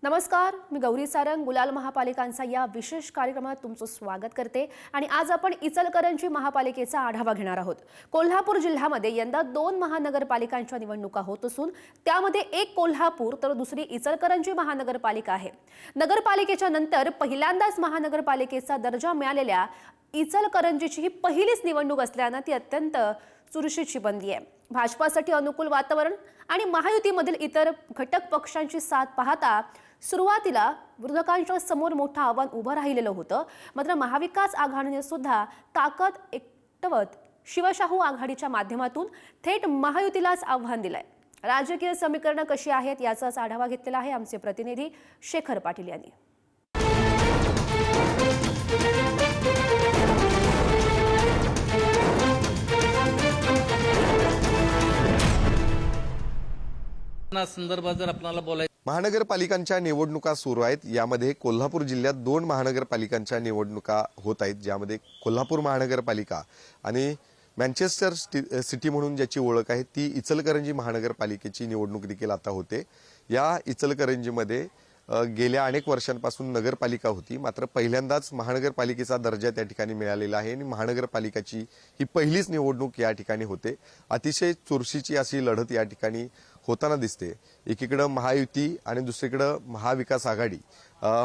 नमस्कार, मी गौरी सारंग गुलाल महापालिकांचा या विशेष कार्यक्रमात तुमचं स्वागत करते आणि आज आपण इचलकरंजी महापालिकेचा आढावा घेणार आहोत। कोल्हापूर जिल्ह्यामध्ये यंदा 2 महानगरपालिकांच्या निवडणुका होत असून त्यामध्ये एक कोल्हापूर तर दुसरी इचलकरंजी महानगरपालिका आहे। नगरपालिकेच्या नंतर पहिल्यांदाच महानगरपालिकेचा दर्जा मिळालेल्या इचलकरंजीची ही पहिलीच निवडणूक असल्याने ती अत्यंत चुरशीची बनली आहे। भाजपासाठी अनुकूल वातावरण आणि महायुतीमधील इतर घटक पक्षांची साथ पाहता सुरुवातीला विरोधकांच्या समोर मोठं आव्हान उभं राहिलेलं होतं। मात्र महाविकास आघाडीने सुद्धा ताकद एकवटत शिवशाहू आघाडीच्या माध्यमातून थेट महायुतीलाच आव्हान दिलंय। राजकीय समीकरणं कशी आहेत याचाच आढावा घेतलेला आहे आमचे प्रतिनिधी शेखर पाटील यांनी। संदर्भात जर आपल्याला बोलायचं महानगरपालिकांच्या निवडणुका सुरू आहेत। यामध्ये कोल्हापूर जिल्ह्यात 2 महानगरपालिकांच्या निवडणुका होत आहेत, ज्यामध्ये कोल्हापूर महानगरपालिका आणि मँचेस्टर सिटी म्हणून ज्याची ओळख आहे ती इचलकरंजी महानगरपालिकेची निवडणूक देखील आता होते। या इचलकरंजीमध्ये गेल्या अनेक वर्षांपासून नगरपालिका होती, मात्र पहिल्यांदाच महानगरपालिकेचा दर्जा त्या ठिकाणी मिळालेला आहे आणि महानगरपालिकाची ही पहिलीच निवडणूक या ठिकाणी होते। अतिशय चुरशीची अशी लढत या ठिकाणी होताना दिसते। एकीकडे महायुती आणि दुसरीकडे महाविकास आघाडी।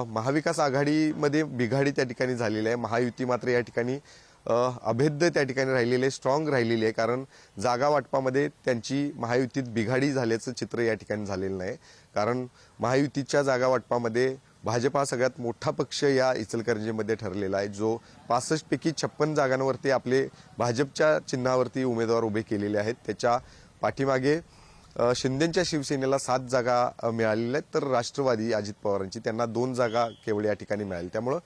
महाविकास आघाडीमध्ये बिघाडी त्या ठिकाणी झालेली आहे, महायुती मात्र या ठिकाणी अभेद्य त्या ठिकाणी राहिलेली आहे, स्ट्रॉंग राहिलेली आहे, कारण जागा वाटपामध्ये त्यांची महायुतीत बिघाडी झाल्याचं चित्र या ठिकाणी झालेलं नाही। कारण महायुतीच्या जागा वाटपामध्ये भाजप हा सगळ्यात मोठा पक्ष या इचलकरंजीमध्ये ठरलेला आहे, जो 65 पैकी 56 जागांवरती आपले भाजपच्या चिन्हावरती उमेदवार उभे केलेले आहेत। त्याच्या पाठीमागे शिंदेच्या शिवसेनेला 7 जागा मिळालेल्या आहेत, तर राष्ट्रवादी अजित पवारांची त्यांना 2 जागा केवळ या ठिकाणी मिळाली। त्यामुळे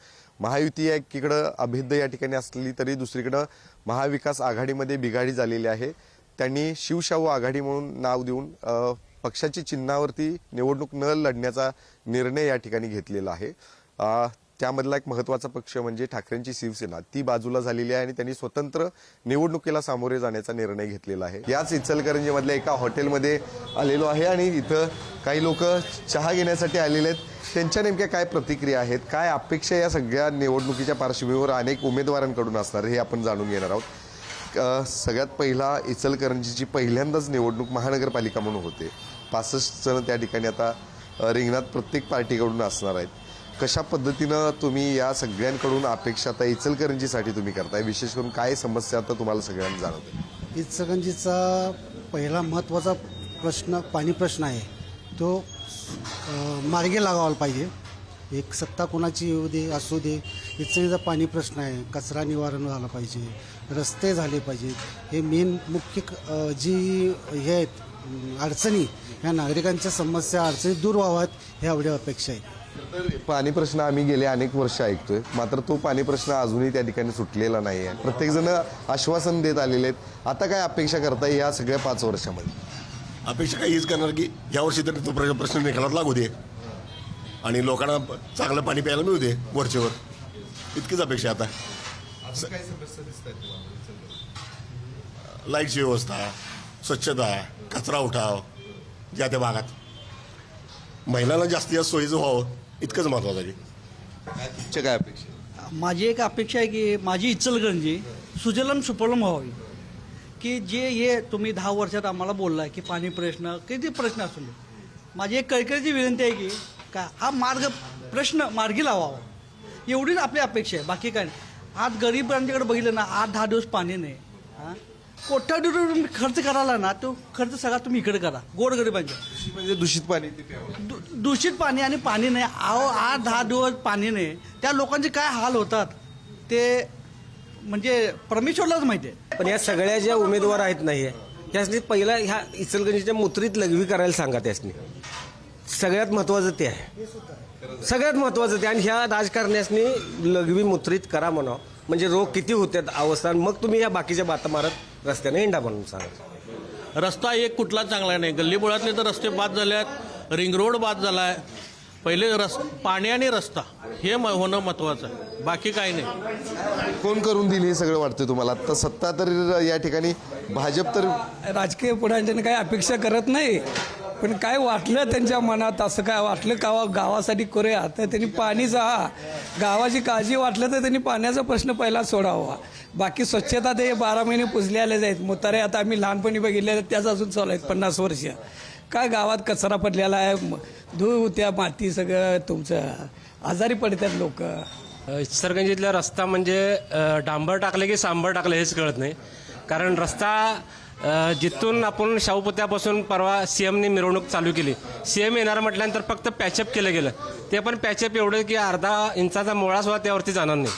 महायुती एकीकडे अभेद्य या ठिकाणी असली तरी दुसरीकडे महाविकास आघाडीमध्ये बिघाडी झालेली आहे। त्यांनी शिवशाहू आघाडी म्हणून नाव देऊन पक्षाची चिन्हावरती निवडणूक न लढण्याचा निर्णय या ठिकाणी घेतलेला आहे। त्यामधला एक महत्त्वाचा पक्ष म्हणजे ठाकरेंची शिवसेना, ती बाजूला झालेली आहे आणि त्यांनी स्वतंत्र निवडणुकीला सामोरे जाण्याचा निर्णय घेतलेला आहे। याच इचलकरंजीमधल्या एका हॉटेलमध्ये आलेलो आहे आणि इथं काही लोक चहा घेण्यासाठी आलेले आहेत। त्यांच्या नेमक्या काय प्रतिक्रिया आहेत, काय अपेक्षा या सगळ्या निवडणुकीच्या पार्श्वभूमीवर अनेक उमेदवारांकडून असणार हे आपण जाणून घेणार आहोत। सगळ्यात पहिला इचलकरंजीची पहिल्यांदाच निवडणूक महानगरपालिका म्हणून होते। 65 जण त्या ठिकाणी आता रिंगणात प्रत्येक पार्टीकडून असणार आहेत। कशा पद्धतीनं तुम्ही या सगळ्यांकडून अपेक्षा आता इचलकरंजीसाठी तुम्ही करताय, विशेष करून काय समस्या आता तुम्हाला सगळ्यांना जाणवते? इचलकरंजीचा पहिला महत्त्वाचा प्रश्न पाणी प्रश्न आहे, तो मार्गी लागायला पाहिजे। एक सत्ता कोणाची येऊ दे असू दे, इचलकरंजीचा पाणी प्रश्न आहे, कचरा निवारण झालं पाहिजे, रस्ते झाले पाहिजेत। हे मेन मुख्य जी हे आहेत अडचणी, ह्या नागरिकांच्या समस्या अडचणी दूर व्हाव्यात ह्या एवढ्या अपेक्षा आहेत। पाणी प्रश्न आम्ही गेले अनेक वर्ष ऐकतोय, मात्र तो पाणी प्रश्न अजूनही त्या ठिकाणी सुटलेला नाही आहे। प्रत्येक जण आश्वासन देत आलेले आहेत। आता काय अपेक्षा करताय या सगळ्या 5 वर्षामध्ये? अपेक्षा काही हीच करणार की यावर्षी तरी तो प्रश्न निकालात लागू दे आणि लोकांना चांगलं पाणी प्यायला मिळू दे वरचेवर, इतकीच अपेक्षा आता। लाईटची व्यवस्था, स्वच्छता, कचरा उठाव, ज्या त्या भागात महिलांना जास्तीत जास्त सोयीचं व्हावं, इतकंच महत्त्वाचं आहे। काय अपेक्षा? माझी एक अपेक्षा आहे की माझी इचलकरंजी सुजलम सुफलम व्हावी, की जे हे तुम्ही 10 वर्षात आम्हाला बोलला की पाणी प्रश्न किती प्रश्न असू दे, माझी एक कळकळीची विनंती आहे की का हा प्रश्न मार्गी लावावा, एवढीच आपली अपेक्षा आहे, बाकी काय नाही। आज गरिबांच्याकडे बघितलं ना, 8-10 दिवस पाणी नाही, हां कोट्यावधी तुम्ही खर्च करायला ना, तो खर्च सगळा तुम्ही इकडे करा गोरगरिबांच्या। म्हणजे दूषित पाणी, दूषित पाणी आणि पाणी नाही, 8-10 दिवस पाणी नाही, त्या लोकांचे काय हाल होतात ते म्हणजे परमेश्वरलाच माहिती आहे। पण या सगळ्या ज्या उमेदवार आहेत नाही त्यासनी पहिला ह्या इचलकरंजीच्या मुत्रीत लघवी करायला सांगा। त्यासनी सगळ्यात महत्त्वाचं ते आहे, सगळ्यात महत्त्वाचं ते। आणि ह्या राजकारण्यासनी लघवी मुत्रीत करा म्हणा, म्हणजे रोग किती होतात अवस्था, मग तुम्ही या बाकीच्या बाता मारत रस्त्याने हिंडा म्हणून सांगा। रस्ता एक कुठला चांगला नाही, गल्लीबोळातले तर रस्ते बाद झाल्यात, रिंग रोड बाद झालाय। पहिले पाणी आणि रस्ता हे होणं महत्त्वाचं आहे, बाकी काही नाही। कोण करून दिली हे सगळं वाटतं तुम्हाला? आता सत्ता तर या ठिकाणी भाजप तर राजकीय पुढाऱ्यांनी काही अपेक्षा करत नाही, पण काय वाटलं त्यांच्या मनात, असं काय वाटलं का गावासाठी करूया, तर त्यांनी पाणीचा गावाची काळजी वाटलं तर त्यांनी पाण्याचा प्रश्न पहिला सोडावा. बाकी स्वच्छता ते 12 महिने पुजलेलेच आहेत. मुतारे आता आम्ही लहानपणी बघितले त्याच अजून चालू आहेत 50 वर्ष. काय गावात कचरा पडलेला आहे, धूळ त्या माती सगळं तुमचं, आजारी पडतात लोक. इचलकरंजीतला रस्ता म्हणजे डांबर टाकले की सांबर टाकले हेच कळत नाही. कारण रस्ता जिथून आपण शाहू पुतळ्यापासून परवा सीएमने मिरवणूक चालू केली, सीएम येणार म्हटल्यानंतर फक्त पॅचअप केलं गेलं. ते पण पॅचअप एवढं की अर्धा इंचाचा मुळासुद्धा त्यावरती जाणार नाही.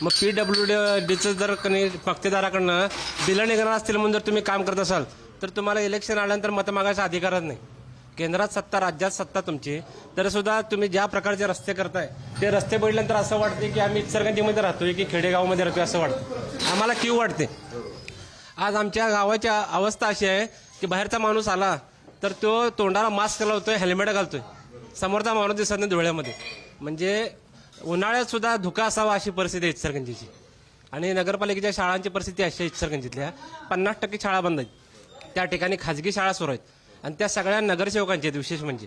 मग PWDचं जर कधी पक्तेदाराकडनं बिलं निघणार असतील म्हणून जर तुम्ही काम करत असाल तर तुम्हाला इलेक्शन आल्यानंतर मतं मागायचा अधिकारच नाही. केंद्रात सत्ता, राज्यात सत्ता तुमची, तर सुद्धा तुम्ही ज्या प्रकारचे रस्ते करताय ते रस्ते बघितल्यानंतर असं वाटते की आम्ही इचलकरंजीमध्ये राहतोय की खेडेगावमध्ये राहतोय असं वाटतं. आम्हाला कीव वाटते. आज आमच्या गावाची अवस्था अशी आहे की बाहेरचा माणूस आला तर तो तोंडाला मास्क लावतोय, हेल्मेट घालतोय, समोरचा माणूस दिसत नाही धुळ्यामध्ये. म्हणजे उन्हाळ्यात सुद्धा धुका असावा अशी परिस्थिती आहे इचलकरंजीची. आणि नगरपालिकेच्या शाळांची परिस्थिती अशी आहे इचलकरंजीतल्या 50% शाळा बंद आहेत. त्या ठिकाणी खाजगी शाळा सुरू आहेत आणि त्या सगळ्या नगरसेवकांच्या आहेत. विशेष म्हणजे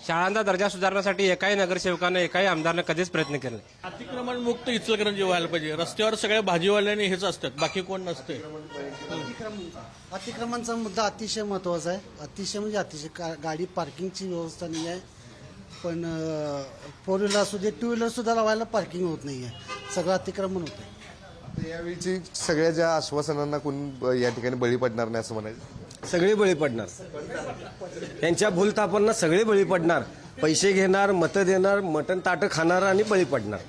शाळांचा दर्जा सुधारण्यासाठी एकाही नगरसेवकानं, एकाही आमदारनं कधीच प्रयत्न केला नाही. अतिक्रमण मुक्त इचलकरंजी व्हायला पाहिजे. रस्त्यावर सगळ्या भाजीवाल्याने हेच असतात, बाकी कोण नसते. अतिक्रमणचा मुद्दा अतिशय महत्त्वाचा आहे. अतिशय म्हणजे अतिशय गाडी पार्किंगची व्यवस्था नाही आहे. पण 4 व्हीलर असू दे, 2 व्हीलर सुद्धा लावायला पार्किंग होत नाही आहे. सगळं अतिक्रमण होतं. यावेळीची सगळ्या ज्या आश्वासनांना कोण या ठिकाणी बळी पडणार नाही असं म्हणायचं. सगळे बळी पडणार. त्यांच्या भूलतापांना सगळे बळी पडणार. पैसे घेणार, मतं देणार, मटण ताटं खाणार आणि बळी पडणार.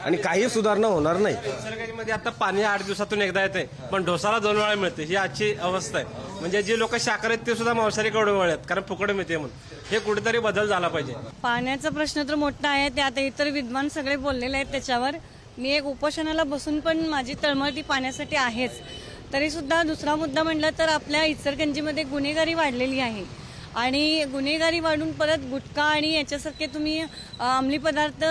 आणि काही सुधारणा होणार नाही. इचलकरंजीमध्ये आता पाणी 8 दिवसातून एकदा येते, पण ढोसाला 2 वेळा मिळते. ही आजची अवस्था आहे. म्हणजे जे लोक शाकाहारी आहेत ते सुद्धा मांसाहारीकडे वळतात, कारण फुकट मिळते म्हणून. हे कुठेतरी बदल झाला पाहिजे. पाण्याचा प्रश्न तर मोठा आहे. ते आता इतर विद्वान सगळे बोललेले आहेत त्याच्यावर. मी एक उपोषणाला बसून पण माझी तळमळ ती पाण्यासाठी आहेच. तरी सुद्धा दुसरा मुद्दा म्हटलं तर आपल्या इचलकरंजीमध्ये गुन्हेगारी वाढलेली आहे. आणि गुन्हेगारी वाढून परत गुटखा आणि याच्यासारखे तुम्ही अंमली पदार्थ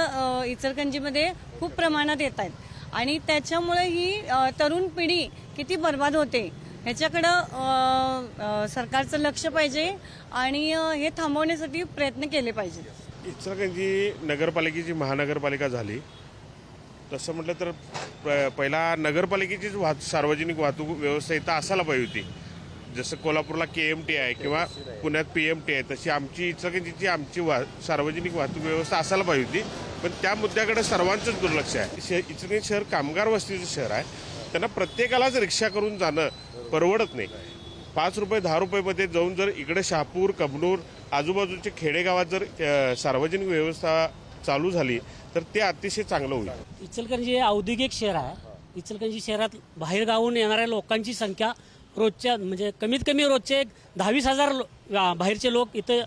इचलकरंजीमध्ये खूप प्रमाणात येत आहेत. आणि त्याच्यामुळे ही तरुण पिढी किती बर्बाद होते ह्याच्याकडं सरकारचं लक्ष पाहिजे आणि हे थांबवण्यासाठी प्रयत्न केले पाहिजेत. इचलकरंजी नगरपालिकेची महानगरपालिका झाली तसं म्हटलं तर पहिला नगरपालिकेचीच सार्वजनिक वाहतूक व्यवस्था इथं असायला पाहिजे होती. जसं कोल्हापूरला KMT आहे किंवा पुण्यात PMT आहे, तशी आमची इचलकरंजीची सार्वजनिक वाहतूक व्यवस्था असायला पाहिजे होती. पण त्या मुद्द्याकडे सर्वांचंच दुर्लक्ष आहे. इचलकरंजी शहर कामगार वस्तीचं शहर आहे. त्यांना प्रत्येकालाच रिक्षा करून जाणं परवडत नाही. 5 रुपये 10 रुपयेमध्ये जाऊन जर इकडे शहापूर, कबनूर, आजूबाजूच्या खेडेगावात जर सार्वजनिक व्यवस्था चालू झाली तर ते अतिशय चांगलं होईल. इचलकरंजी हे औद्योगिक शहर आहे. इचलकरंजी शहरात बाहेर गावून येणाऱ्या लोकांची संख्या रोजच्या म्हणजे कमीत कमी रोजचे 10-20 हजार बाहेरचे लोक इथं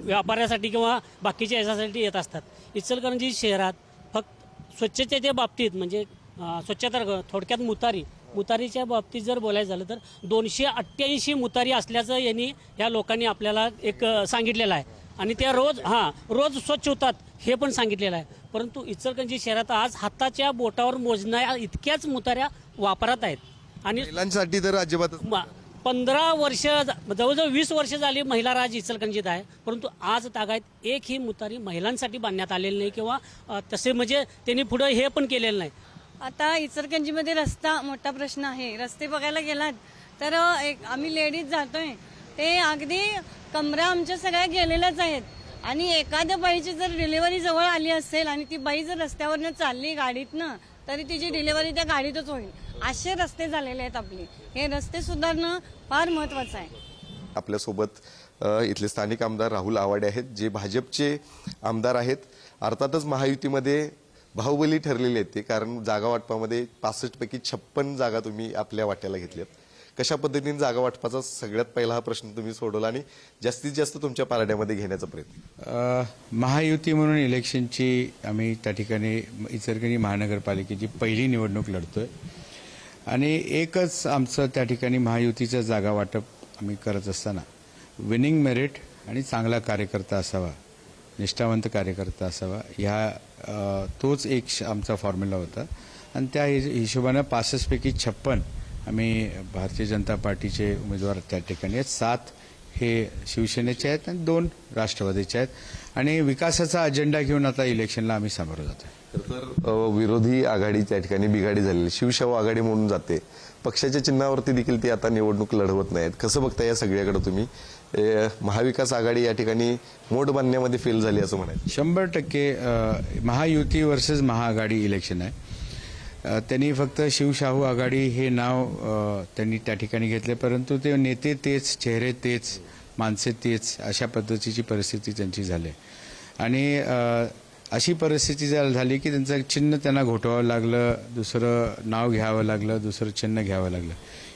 व्यापारासाठी किंवा बाकीच्या याच्यासाठी येत असतात. इचलकरंजी शहरात फक्त स्वच्छतेच्या बाबतीत म्हणजे स्वच्छता थोडक्यात मुतारीच्या बाबतीत जर बोलायचं झालं तर 288 मुतारी असल्याचं या लोकांनी आपल्याला एक सांगितलेलं आहे. आणि त्या रोज स्वच्छ होतात हे पण सांगितलेलं आहे. परंतु इचलकरंजी शहरात आज हाताच्या बोटावर मोजण्या इतक्याच मुताऱ्या वापरात आहेत. आणि महिलांसाठी तर अजिबात 15 वर्ष जवळजवळ 20 वर्ष झाली महिला राज इचलकरंजीत आहे. परंतु आज तागायत एक ही मुतारी महिलांसाठी बांधण्यात आलेली नाही किंवा तसे म्हणजे त्यांनी पुढे हे पण केलेलं नाही. आता इचलकरंजीमध्ये रस्ता मोठा प्रश्न आहे. रस्ते बघायला गेलात तर आम्ही लेडीज जातोय ते अगदी कमरा आमच्या सगळ्या गेलेल्याच आहेत. आणि एखाद्या बाईची जर डिलिव्हरी जवळ आली असेल आणि ती बाई जर रस्त्यावरनं चालली गाडीतनं तरी तिची डिलिव्हरी त्या गाडीतच होईल. असे रस्ते झालेले आहेत आपले. हे रस्ते सुधारणं फार महत्वाचं आहे. आपल्यासोबत इथले स्थानिक आमदार राहुल आवाडे आहेत, जे भाजपचे आमदार आहेत. अर्थातच महायुतीमध्ये बाहुबली ठरलेले आहेत ते, कारण जागा वाटपामध्ये 65 पैकी 56 जागा तुम्ही आपल्या वाट्याला घेतल्यात. कशा पद्धतीने जागा वाटपाचा सगळ्यात पहिला हा प्रश्न तुम्ही सोडवला आणि जास्तीत जास्त तुमच्या पारड्यामध्ये घेण्याचा प्रयत्न? महायुती म्हणून इलेक्शनची आम्ही त्या ठिकाणी इचलकरंजी महानगरपालिकेची पहिली निवडणूक लढतोय आणि एकच आमचं त्या ठिकाणी महायुतीचं जागा वाटप आम्ही करत असताना विनिंग मेरिट आणि चांगला कार्यकर्ता असावा, निष्ठावंत कार्यकर्ता असावा, तोच एक आमचा फॉर्म्युला होता. आणि त्या हिशोबानं 65 पैकी 56 आम्ही भारतीय जनता पार्टीचे उमेदवार त्या ठिकाणी आहेत. 7 हे शिवसेनेचे आहेत आणि 2 राष्ट्रवादीचे आहेत आणि विकासाचा अजेंडा घेऊन आता इलेक्शनला आम्ही सामोरं जातो. तर विरोधी आघाडी त्या ठिकाणी बिघाडी झालेली, शिवशाहू आघाडी म्हणून जाते. पक्षाच्या चिन्हावरती देखील ती आता निवडणूक लढवत नाहीत. कसं बघता या सगळ्याकडे तुम्ही? महाविकास आघाडी या ठिकाणी मोड बांधण्यामध्ये फेल झाली असं म्हणायचं. 100% महायुती वर्सेस महाआघाडी इलेक्शन आहे. त्यांनी फक्त शिवशाहू आघाडी हे नाव त्यांनी त्या ठिकाणी घेतले, परंतु ते नेते तेच, चेहरे तेच, माणसे तेच, अशा पद्धतीची परिस्थिती त्यांची झाली. आणि अशी परिस्थिती झाली की त्यांचं चिन्ह त्यांना घोटवावं लागलं, दुसरं नाव घ्यावं लागलं, दुसरं चिन्ह घ्यावं लागलं.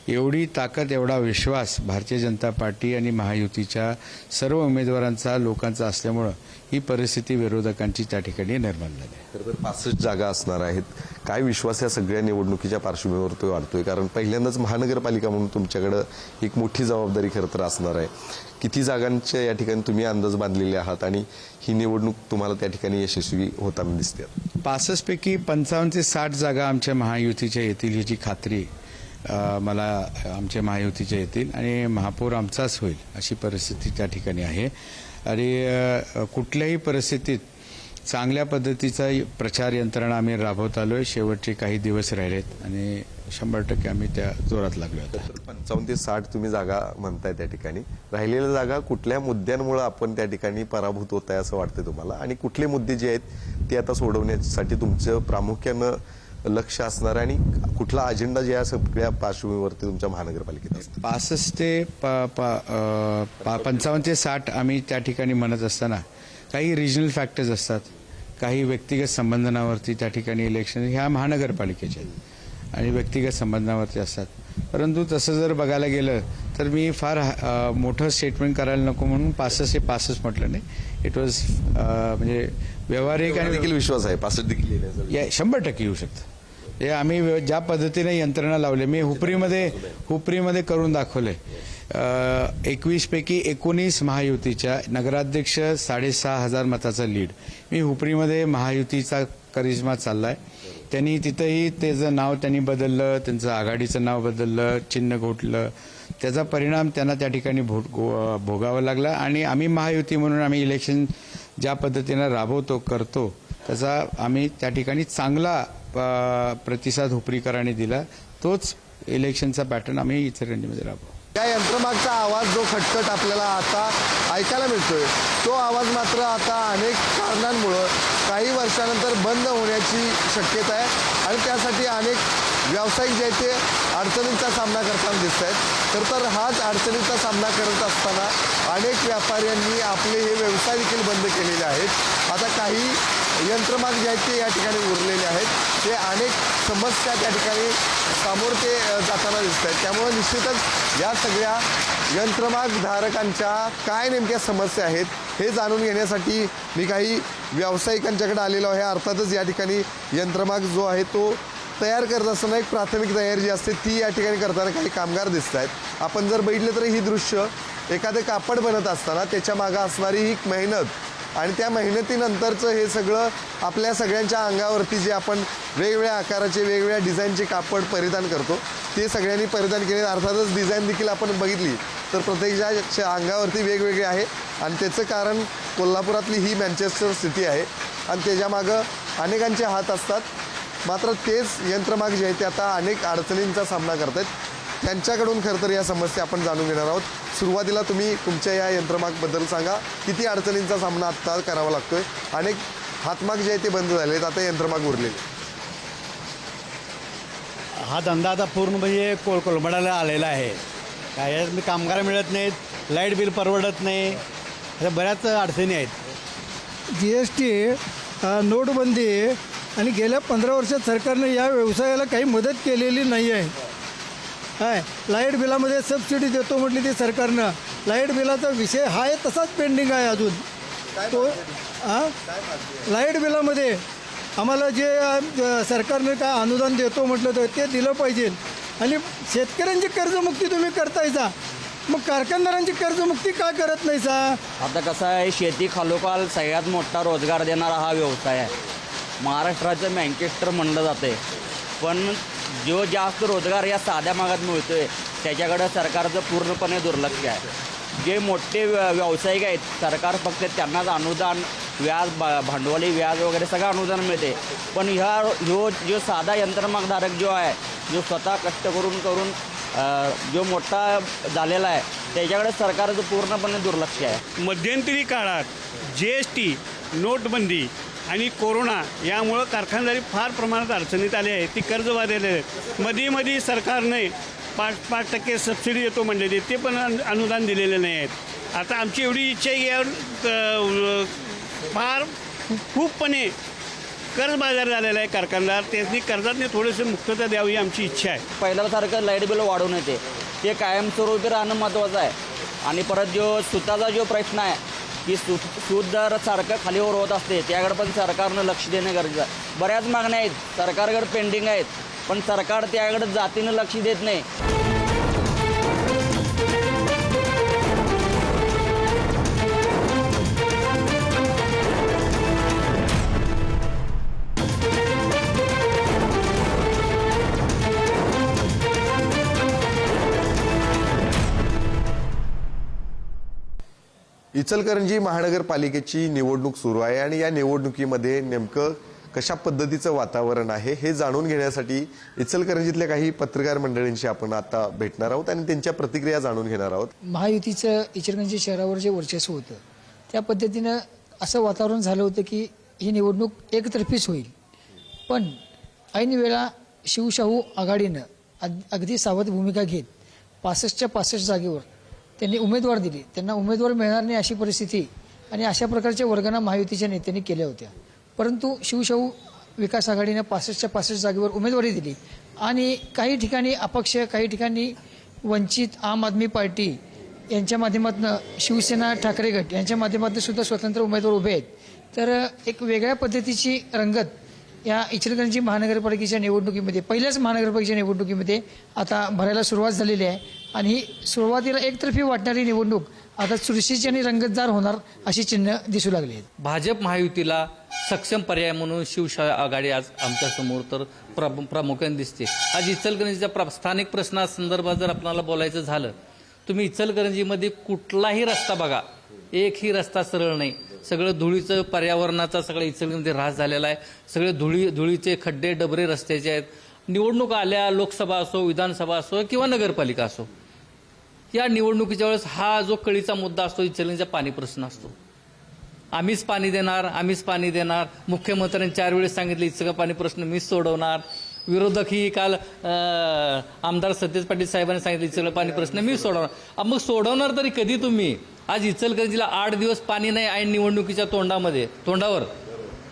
एवढी ताकद, एवढा विश्वास भारतीय जनता पार्टी आणि महायुतीच्या सर्व उमेदवारांचा, लोकांचा असल्यामुळं ही परिस्थिती विरोधकांची त्या ठिकाणी निर्माण झाली. खरं तर 65 जागा असणार आहेत. काय विश्वास या सगळ्या निवडणुकीच्या पार्श्वभूमीवर तो वाढतोय? कारण पहिल्यांदाच महानगरपालिका म्हणून तुमच्याकडे एक मोठी जबाबदारी खरं तर असणार आहे. किती जागांच्या या ठिकाणी तुम्ही अंदाज बांधलेले आहात आणि ही निवडणूक तुम्हाला त्या ठिकाणी यशस्वी होताना दिसते? 65 पैकी 55 ते 60 जागा आमच्या महायुतीच्या येतील ह्याची खात्री मला आमच्या महायुतीच्या येतील आणि महापौर आमचाच होईल अशी परिस्थिती त्या ठिकाणी आहे. आणि कुठल्याही परिस्थितीत चांगल्या पद्धतीचा प्रचार यंत्रणा आम्ही राबवत आलोय. शेवटचे काही दिवस राहिलेत आणि 100% आम्ही त्या जोरात लागलो आता. 55 ते 60 तुम्ही जागा म्हणताय त्या ठिकाणी. राहिलेल्या जागा कुठल्या मुद्द्यांमुळे आपण त्या ठिकाणी पराभूत होत आहे असं वाटतंय तुम्हाला? आणि कुठले मुद्दे जे आहेत ते आता सोडवण्यासाठी तुमचं प्रामुख्यानं लक्ष असणार आणि कुठला अजेंडा जे या सगळ्या पार्श्वभूमीवरती तुमच्या महानगरपालिकेत असतो? 65 ते 55 ते 60 आम्ही त्या ठिकाणी म्हणत असताना काही रिजनल फॅक्टर्स असतात, काही व्यक्तिगत संबंधांवरती त्या ठिकाणी इलेक्शन ह्या महानगरपालिकेचे आहेत आणि व्यक्तिगत संबंधावरती असतात. परंतु तसं जर बघायला गेलं तर मी फार मोठं स्टेटमेंट करायला नको म्हणून 65 ते 65 म्हटलं नाही. इट वॉज म्हणजे व्यवहारिक आणि देखील विश्वास आहे 65 देखील 100% येऊ शकतं. हे आम्ही ज्या पद्धतीने यंत्रणा लावले, मी हुपरीमध्ये करून दाखवले. 21 पैकी 19 महायुतीच्या, नगराध्यक्ष 6,500 मताचा लीड. मी हुपरीमध्ये महायुतीचा करिश्मा चाललाय. त्यांनी तिथंही त्याचं नाव त्यांनी बदललं, त्यांचं आघाडीचं नाव बदललं, चिन्ह घोटलं. त्याचा परिणाम त्यांना त्या ठिकाणी भोगावा लागला आणि आम्ही महायुती म्हणून आम्ही इलेक्शन ज्या पद्धतीनं राबवतो, करतो, त्याचा आम्ही त्या ठिकाणी चांगला प्रतिसाद हुपरीकरांनी दिला. तोच इलेक्शनचा पॅटर्न आम्ही इचलकरंजीमध्ये राबवू. या यंत्रमागचा आवाज जो खटखट आपल्याला आता ऐकायला मिळतोय, तो आवाज मात्र आता अनेक कारणांमुळं काही वर्षानंतर बंद होण्याची शक्यता आहे आणि त्यासाठी अनेक व्यावसायिक जे आहेत ते अडचणींचा सामना करताना दिसत आहेत. खरं तर हाच अडचणींचा सामना करत असताना अनेक व्यापाऱ्यांनी आपले हे व्यवसाय देखील बंद केलेले आहेत. आता काही यंत्रमाग जे आहेत ते या ठिकाणी उरलेले आहेत. ते अनेक समस्या त्या ठिकाणी सामोर ते जाताना दिसत आहेत. त्यामुळे निश्चितच या सगळ्या यंत्रमाग धारकांच्या काय नेमक्या समस्या आहेत हे जाणून घेण्यासाठी मी काही व्यावसायिकांच्याकडे आलेलो आहे. अर्थातच या ठिकाणी यंत्रमाग जो आहे तो तयार करत असताना एक प्राथमिक तयारी जी असते ती या ठिकाणी करताना काही कामगार दिसत आहेत. आपण जर बघितलं तर ही दृश्य एखादं कापड बनत असताना त्याच्या मागं असणारी ही मेहनत आणि त्या मेहनतीनंतरचं हे सगळं आपल्या सगळ्यांच्या अंगावरती जे आपण वेगवेगळ्या आकाराचे, वेगवेगळ्या डिझाईनचे कापड परिधान करतो ते सगळ्यांनी परिधान केले. अर्थातच डिझाईन देखील आपण बघितली तर प्रत्येकाच्या अंगावरती वेगवेगळे आहे आणि त्याचं कारण कोल्हापुरातली ही मँचेस्टर सिटी आहे आणि त्याच्यामागं अनेकांचे हात असतात. मात्र तेच यंत्रमाग जे आहे ते आता अनेक अडचणींचा सामना करत आहेत. त्यांच्याकडून खरं तर या समस्या आपण जाणून घेणार आहोत. सुरुवातीला तुम्ही तुमच्या या यंत्रमागबद्दल सांगा, किती अडचणींचा सामना आत्ता करावा लागतोय? अनेक हातमाग जे आहे ते बंद झाले आहेत, आता यंत्रमाग उरलेले. हा धंदा आता पूर्ण म्हणजे कोलमडायला आलेला आहे. काय मी कामगार मिळत नाहीत, लाईट बिल परवडत नाही, अशा बऱ्याच अडचणी आहेत. GST, नोटबंदी आणि गेल्या 15 वर्षात सरकारने या व्यवसायाला काही मदत केलेली नाही आहे. काय लाईट बिलामध्ये सबसिडी देतो म्हटली ती सरकारनं, लाईट बिलाचा विषय हा आहे तसाच पेंडिंग आहे अजून. तो लाईट बिलामध्ये आम्हाला जे सरकारने काय अनुदान देतो म्हटलं तर ते दिलं पाहिजे. आणि शेतकऱ्यांची कर्जमुक्ती तुम्ही करतायचा, मग कारखानदारांची कर्जमुक्ती का करत नाही सा? आता कसं आहे, शेती खालोखाल सगळ्यात मोठा रोजगार देणारा हा व्यवसाय आहे. महाराष्ट्राचं मँचेस्टर म्हणलं जाते, पण जो जास्त रोजगार या साध्या भागात मिळतोय त्याच्याकडं सरकारचं पूर्णपणे दुर्लक्ष आहे. जे मोठे व्यावसायिक आहेत सरकार फक्त त्यांनाच अनुदान व्याज भांडवली व्याज वगैरे सगळं अनुदान मिळते, पण जो साधा यंत्रमागधारक जो आहे, जो स्वतः कष्ट करून जो मोठा झालेला आहे, त्याच्याकडे सरकारचं पूर्णपणे दुर्लक्ष आहे. मध्यंतरी काळात GST, नोटबंदी आणि कोरोना यामुळं कारखानदारी फार प्रमाणात अडचणीत आली आहे. ती कर्ज वाढलेली आहे. मध्ये सरकारने 5% सबसिडी देतो म्हणलेली, ते पण अनुदान दिलेले नाही आहेत. आता आमची एवढी इच्छा आहे की यावर फार खूपपणे कर्ज बाजार झालेला आहे कारखानदार, त्यांनी कर्जातने थोडीशी मुक्तता द्यावी आमची इच्छा आहे. पहिल्यासारखं लाईट बिल वाढवून येते, ते कायमस्वरूपी राहणं महत्त्वाचं आहे. आणि परत जो सुताचा जो प्रश्न आहे की सूत दर सारखं खालीवर होत असते, त्याकडे पण सरकारनं लक्ष देणं गरजेचं आहे. बऱ्याच मागण्या आहेत सरकारकडे पेंडिंग आहेत, पण सरकार त्याकडे जातीनं लक्ष देत नाही. इचलकरंजी महानगरपालिकेची निवडणूक सुरू आहे आणि या निवडणुकीमध्ये नेमकं कशा पद्धतीचं वातावरण आहे हे जाणून घेण्यासाठी इचलकरंजीतल्या काही पत्रकार मंडळींशी आपण आता भेटणार आहोत आणि त्यांच्या प्रतिक्रिया जाणून घेणार आहोत. महायुतीचं इचलकरंजी शहरावर जे वर्चस्व होतं त्या पद्धतीनं असं वातावरण झालं होतं की ही निवडणूक एकतर्फीच होईल, पण ऐन वेळा शिवशाहू आघाडीनं अगदी सावध भूमिका घेत 65च्या 65 जागेवर त्यांनी उमेदवार दिले. त्यांना उमेदवार मिळणार नाही अशी परिस्थिती आणि अशा प्रकारच्या वर्गांना महायुतीच्या नेत्यांनी केल्या होत्या. परंतु शिवशाहू विकास आघाडीनं 65च्या 65 जागेवर उमेदवारी दिली आणि काही ठिकाणी अपक्ष, काही ठिकाणी वंचित, आम आदमी पार्टी यांच्या माध्यमातून शिवसेना, ठाकरे गट यांच्या माध्यमातून सुद्धा स्वतंत्र उमेदवार उभे आहेत. तर एक वेगळ्या पद्धतीची रंगत या इचलकरंजी महानगरपालिकेच्या निवडणुकीमध्ये, पहिल्याच महानगरपालिकेच्या निवडणुकीमध्ये आता भरायला सुरुवात झालेली आहे आणि ही सुरुवातीला एकतर्फी वाटणारी निवडणूक आता चुरशीची आणि रंगतदार होणार अशी चिन्ह दिसू लागली आहेत. भाजप महायुतीला सक्षम पर्याय म्हणून शिवशाही आघाडी आज आमच्या समोर तर प्रामुख्याने दिसते. आज इचलकरंजीच्या स्थानिक प्रश्नासंदर्भात जर आपल्याला बोलायचं झालं, तुम्ही इचलकरंजीमध्ये कुठलाही रस्ता बघा, एकही रस्ता सरळ नाही. सगळं धुळीचं, पर्यावरणाचा सगळं इचलकरंजीमध्ये ऱ्हास झालेला आहे. सगळे धुळीचे खड्डे, डबरे रस्त्याचे आहेत. निवडणूक आल्या, लोकसभा असो, विधानसभा असो किंवा नगरपालिका असो, या निवडणुकीच्या वेळेस हा जो कळीचा मुद्दा असतो इचलकरंजीचा पाणी प्रश्न असतो. आम्हीच पाणी देणार, आम्हीच पाणी देणार. मुख्यमंत्र्यांनी 4 वेळेस सांगितले इचलकरंजी पाणी प्रश्न मीच सोडवणार. विरोधकही काल आमदार सतेज पाटील साहेबांनी सांगितलं इचलकरंजी पाणी प्रश्न मी सोडवणार. मग सोडवणार तरी कधी तुम्ही? आज इचलकरंजीला 8 दिवस पाणी नाही ऐन निवडणुकीच्या तोंडावर.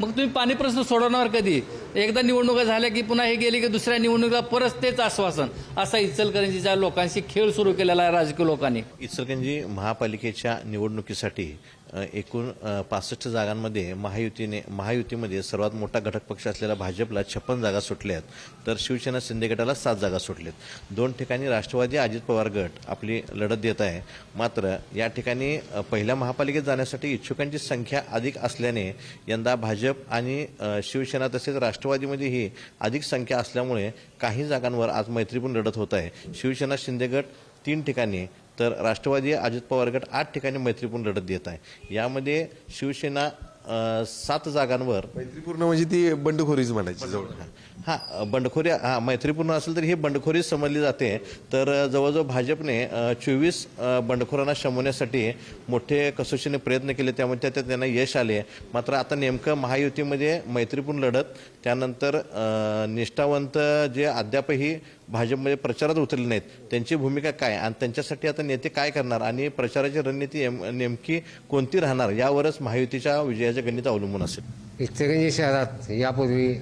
मग तुम्ही पाणी प्रश्न सोडवणार कधी? एकदा निवडणुका झाल्या की पुन्हा हे गेले की दुसऱ्या निवडणुकीला परत तेच आश्वासन, असा इचलकरंजीच्या लोकांशी खेळ सुरू केलेला आहे राजकीय लोकांनी. इचलकरंजी महापालिकेच्या निवडणुकीसाठी एकूण 65 जागांमध्ये महायुतीमध्ये सर्वात मोठा घटक पक्ष असलेला भाजपला 56 जागा सुटल्या आहेत, तर शिवसेना शिंदे गटाला 7 जागा सुटल्यात. 2 ठिकाणी राष्ट्रवादी अजित पवार गट आपली लढत देत आहे. मात्र या ठिकाणी पहिल्या महापालिकेत जाण्यासाठी इच्छुकांची संख्या अधिक असल्याने यंदा भाजप आणि शिवसेना तसेच राष्ट्रवादीमध्येही अधिक संख्या असल्यामुळे काही जागांवर आज मैत्रीपूर्ण लढत होत आहे. शिवसेना शिंदे गट 3 ठिकाणी तर राष्ट्रवादी अजित पवार गट 8 ठिकाणी मैत्रीपूर्ण लढत देत आहे. यामध्ये शिवसेना 7 जागांवर मैत्रीपूर्ण म्हणजे ती बंडखोरीच म्हणायची जवळ. बंडखोरी मैत्रीपूर्ण असेल तर ही बंडखोरी समजली जाते. तर जवळजवळ भाजपने 24 बंडखोरांना शमवण्यासाठी मोठे कसोशीने प्रयत्न केले, त्यामुळे त्यांना यश आले. मात्र आता नेमकं महायुतीमध्ये मैत्रीपूर्ण लढत, त्यानंतर निष्ठावंत जे अद्यापही भाजपमध्ये प्रचारात उतरले नाहीत त्यांची भूमिका काय आणि त्यांच्यासाठी आता नेते काय करणार आणि प्रचाराची रणनीती नेमकी कोणती राहणार यावरच महायुतीच्या विजयाचे गणित अवलंबून असेल. इचलकरंजी शहरात यापूर्वी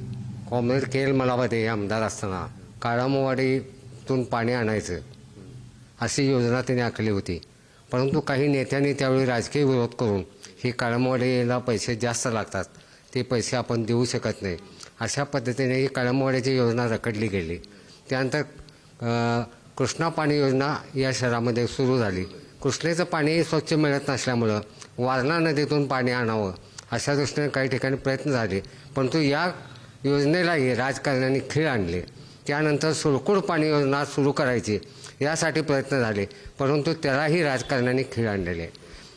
कॉम्रेड KL मलावते आमदार असताना काळामवाडीतून पाणी आणायचं अशी योजना त्यांनी आखली होती. परंतु काही नेत्यांनी त्यावेळी राजकीय विरोध करून ही काळामवाडीला पैसे जास्त लागतात, ते पैसे आपण देऊ शकत नाही, अशा पद्धतीने ही काळामवाडीची योजना रखडली गेली. त्यानंतर कृष्णा पाणी योजना या शहरामध्ये सुरू झाली. कृष्णेचं पाणी स्वच्छ मिळत नसल्यामुळं वारणा नदीतून पाणी आणावं अशा दृष्टीने काही ठिकाणी प्रयत्न झाले, परंतु या योजनेलाही राजकारण्यांनी खीळ आणले. त्यानंतर सुळकूड पाणी योजना सुरू करायची यासाठी प्रयत्न झाले, परंतु त्यालाही राजकारण्यांनी खीळ आणलेले आहे.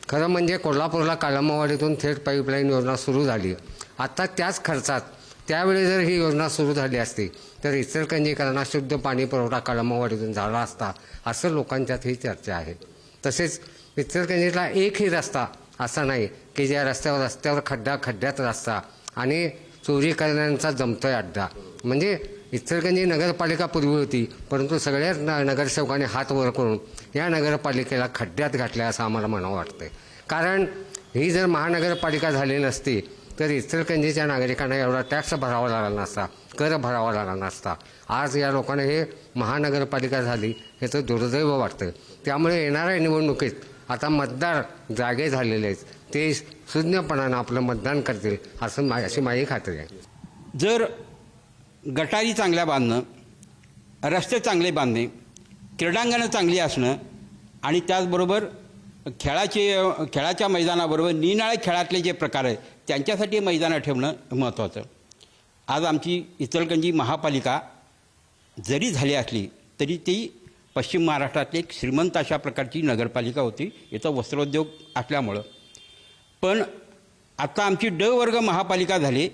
खरं म्हणजे कोल्हापूरला काळंबावाडीतून थेट पाईपलाईन योजना सुरू झाली. आता त्याच खर्चात त्यावेळी जर ही योजना सुरू झाली असती तर इचलकरंजीकरांना शुद्ध पाणी पुरवठा काळंबावाडीतून झाला असता, असं लोकांच्यात ही चर्चा आहे. तसेच इचलकरंजीतला एकही रस्ता असा नाही की ज्या रस्त्यावर खड्ड्यात रस्ता आणि चोरी करण्याचा जमतोय अड्डा. म्हणजे इचलकरंजी नगरपालिका पूर्वी होती, परंतु सगळ्याच नगरसेवकांनी हात वर करून या नगरपालिकेला खड्ड्यात घातल्या असं आम्हाला म्हणावं वाटतंय. कारण ही जर महानगरपालिका झाली नसती तर इचलकरंजीच्या नागरिकांना एवढा टॅक्स भरावा लागला नसता, कर भरावा लागला नसता. आज या लोकांना हे महानगरपालिका झाली याचं दुर्दैव वाटतं. त्यामुळे येणाऱ्या निवडणुकीत आता मतदार जागे झालेले आहेत, ते शून्यपणानं आपलं मतदान करतील अशी माझी खात्री आहे. जर गटारी चांगल्या बांधणं, रस्ते चांगले बांधणे, क्रीडांगणं चांगली असणं आणि त्याचबरोबर खेळाच्या मैदानाबरोबर निनाळ्या खेळातले जे प्रकार आहेत त्यांच्यासाठी मैदानं ठेवणं महत्त्वाचं. आज आमची इचलकरंजी महापालिका जरी झाली असली तरी ती पश्चिम महाराष्ट्रातली एक श्रीमंत अशा प्रकारची नगरपालिका होती, इथं वस्त्रोद्योग असल्यामुळं. पण आता आमची ड वर्ग महापालिका झाली,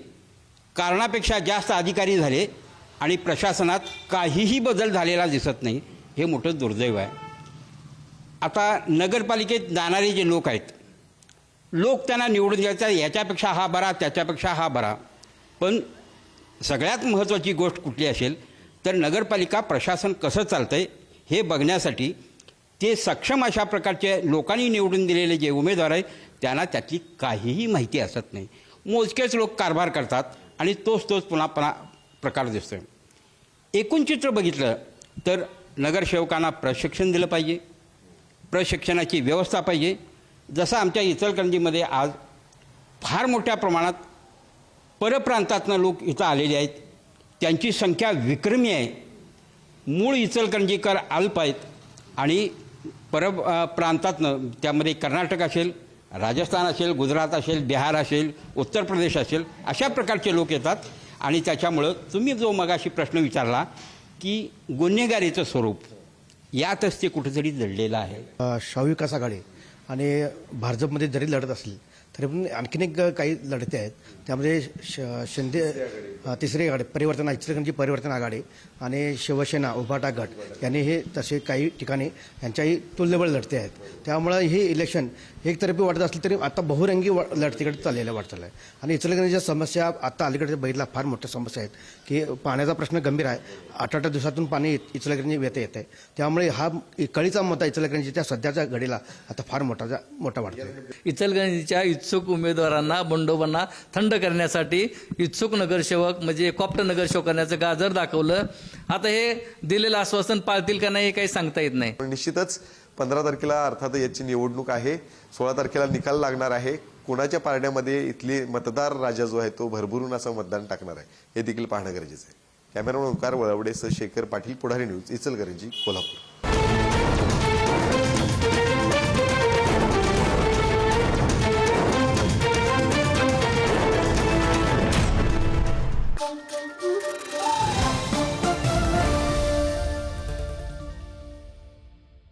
कारणापेक्षा जास्त अधिकारी झाले आणि प्रशासनात काहीही बदल झालेला दिसत नाही. हे मोठं दुर्दैव आहे. आता नगरपालिकेत जाणारे जे लोक आहेत, लोक त्यांना निवडून द्यायचा, याच्यापेक्षा हा बरा, त्याच्यापेक्षा हा बरा. पण सगळ्यात महत्त्वाची गोष्ट कुठली असेल तर नगरपालिका प्रशासन कसं चालतं आहे हे बघण्यासाठी ते सक्षम अशा प्रकारचे लोकांनी निवडून दिलेले जे उमेदवार आहेत त्यांना त्यातली काहीही माहिती असत नाही. मोजकेच लोक कारभार करतात आणि तोच पुन्हा प्रकार दिसतो. एकूण चित्र बघितलं तर नगरसेवकांना प्रशिक्षण दिलं पाहिजे, प्रशिक्षणाची व्यवस्था पाहिजे. जसं आमच्या इचलकरंजीमध्ये आज फार मोठ्या प्रमाणात परप्रांतातनं लोक इथं आलेले आहेत, त्यांची संख्या विक्रमी आहे. मूळ इचलकरंजीकर अल्प आहेत आणि प्रांतातनं त्यामध्ये कर्नाटक असेल, राजस्थान असेल, गुजरात असेल, बिहार असेल, उत्तर प्रदेश असेल, अशा प्रकारचे लोक येतात. आणि त्याच्यामुळं तुम्ही जो मगाशी प्रश्न विचारला की गुन्हेगारीचं स्वरूप यातच ते कुठेतरी दडलेलं आहे. शाहू विकास आघाडी आणि भाजपमध्ये जरी लढत असली तरी पण आणखीन एक काही लढते आहेत. त्यामध्ये शिंदे तिसरी आघाडी इचलकरंजी परिवर्तन आघाडी आणि शिवसेना उभाटा गट यांनी हे तसे काही ठिकाणी यांच्याही तुल्यबळ लढते आहेत. त्यामुळं हे इलेक्शन एकतर्फी वाटत असलं तरी आता बहुरंगी लढतीकडे चाललेलं वाटतं आहे. आणि इचलकरंजीच्या समस्या आता अलीकडे बघितला फार मोठ्या समस्या आहेत की पाण्याचा प्रश्न गंभीर आहे. 8-8 दिवसातून पाणी इचलकरंजी येते. त्यामुळे हा कळीचा मुद्दा इचलकरंजीच्या सध्याच्या घडीला आता फार मोठा वाटतो. इचलकरंजीच्या इच्छुक उमेदवारांना बंडोबांना थंड करण्यासाठी इच्छुक नगरसेवक म्हणजे कॉप्ट नगरसेवक करण्याचं गाजर दाखवलं. आता हे दिलेलं आश्वासन पाळतील का नाही हे काही सांगता येत नाही. निश्चितच 15 तारखेला अर्थात याची निवडणूक आहे, 16 तारखेला निकाल लागणार आहे. कोणाच्या पारड्यामध्ये इथली मतदार राजा जो आहे तो भरभरून असं मतदान टाकणार आहे हे देखील पाहणं गरजेचं आहे. कॅमेरामन ओंकार वळवडेसह शेखर पाटील, पुढारी न्यूज, इचलकरंजी, कोल्हापूर.